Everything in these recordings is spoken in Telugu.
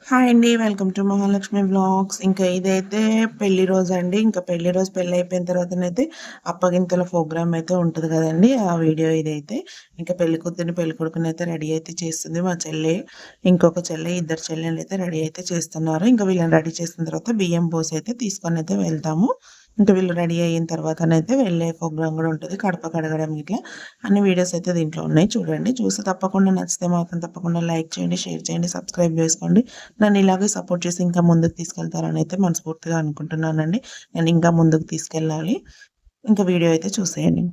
హాయ్ అండి. Welcome to Mahalakshmi vlogs. ఇంకా ఇదైతే పెళ్లి రోజు అండి. ఇంకా పెళ్లి రోజు పెళ్లి అయిపోయిన తర్వాతనైతే అప్పగింతల ప్రోగ్రామ్ అయితే ఉంటుంది కదండి. ఆ వీడియో ఇదైతే ఇంకా పెళ్లి కూతురిని పెళ్లి కొడుకుని అయితే రెడీ అయితే చేస్తుంది మా చెల్లి. ఇంకొక చెల్లి, ఇద్దరు చెల్లెలు అయితే రెడీ అయితే చేస్తున్నారు. ఇంకా వీళ్ళని రెడీ చేసిన తర్వాత బియ్యం పోసి అయితే తీసుకొని అయితే వెళ్తాము. ఇంకా వీళ్ళు రెడీ అయిన తర్వాతనైతే వెళ్ళే ప్రోగ్రామ్ కూడా ఉంటుంది. కడప కడగడం ఇట్లా అన్ని వీడియోస్ అయితే దీంట్లో ఉన్నాయి. చూడండి, చూసి తప్పకుండా నచ్చితే మాత్రం తప్పకుండా లైక్ చేయండి, షేర్ చేయండి, సబ్స్క్రైబ్ చేసుకోండి. నన్ను ఇలాగే సపోర్ట్ చేసి ఇంకా ముందుకు తీసుకెళ్తారని అయితే మనస్ఫూర్తిగా అనుకుంటున్నానండి. నేను ఇంకా ముందుకు తీసుకెళ్ళాలి. ఇంకా వీడియో అయితే చూసేయండి.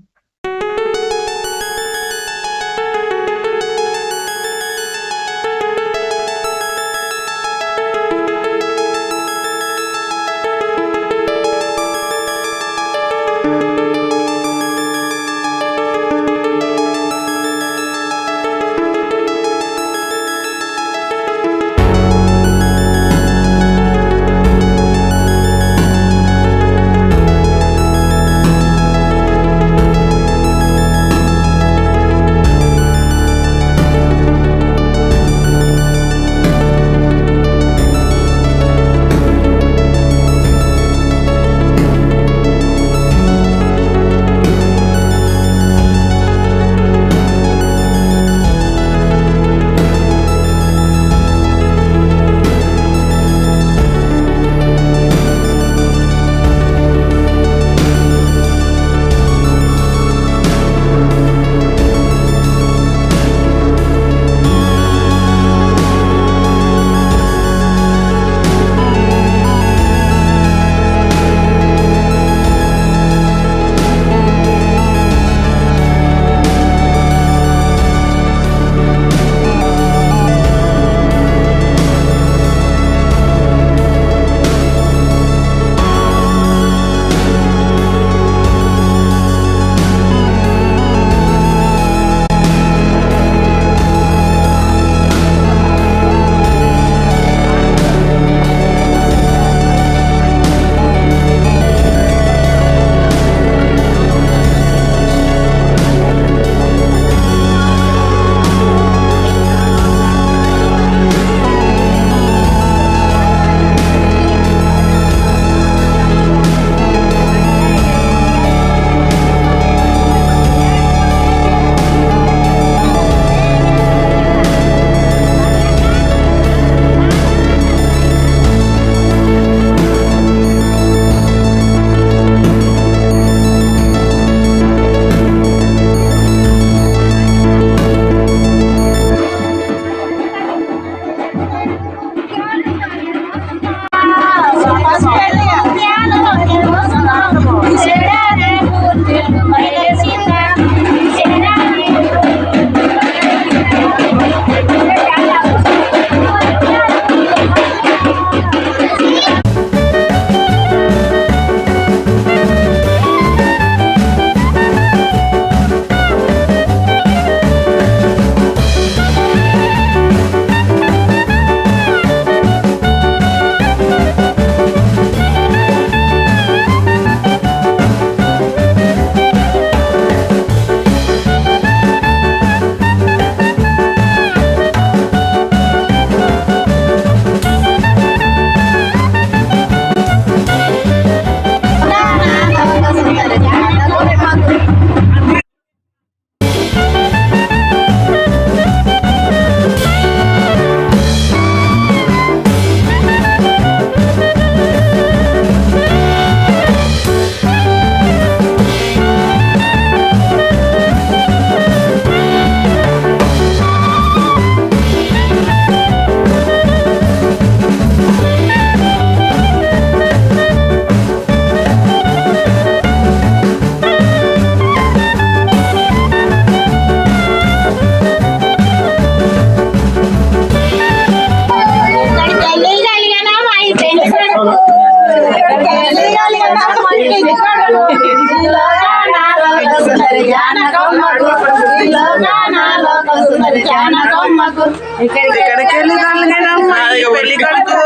ఎక్కడికెళ్ళి తల్లిగనమ్మ ఈ పెళ్లి కొడుకు,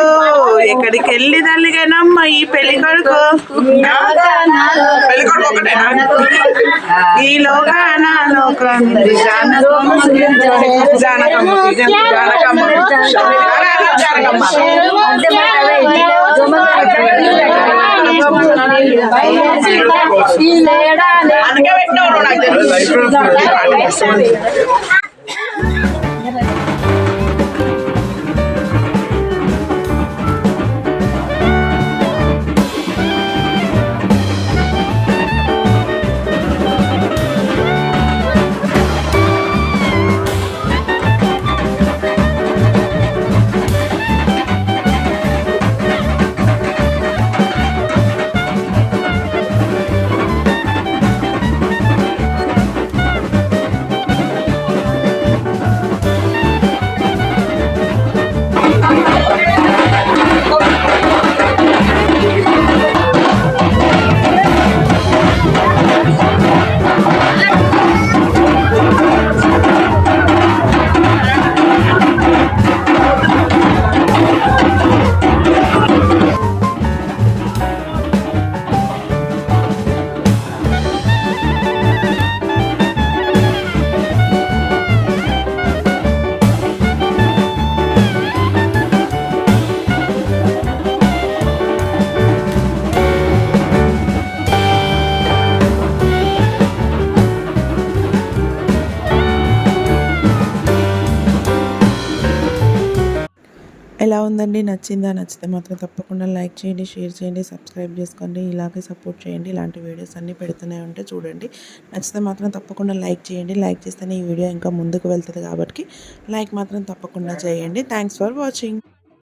ఎక్కడికెళ్ళి తల్లిగనమ్మ ఈ పెళ్లి కొడుకు, ఈ లోకాన లోకం జానకమ్మ ఎలా ఉందండి? నచ్చిందా? నచ్చితే మాత్రం తప్పకుండా లైక్ చేయండి, షేర్ చేయండి, సబ్స్క్రైబ్ చేసుకోండి. ఇలాగే సపోర్ట్ చేయండి. ఇలాంటి వీడియోస్ అన్నీ పెడుతూనే ఉంటే చూడండి. నచ్చితే మాత్రం తప్పకుండా లైక్ చేయండి. లైక్ చేస్తేనే ఈ వీడియో ఇంకా ముందుకు వెళ్తుంది కాబట్టి లైక్ మాత్రం తప్పకుండా చేయండి. Thanks for watching.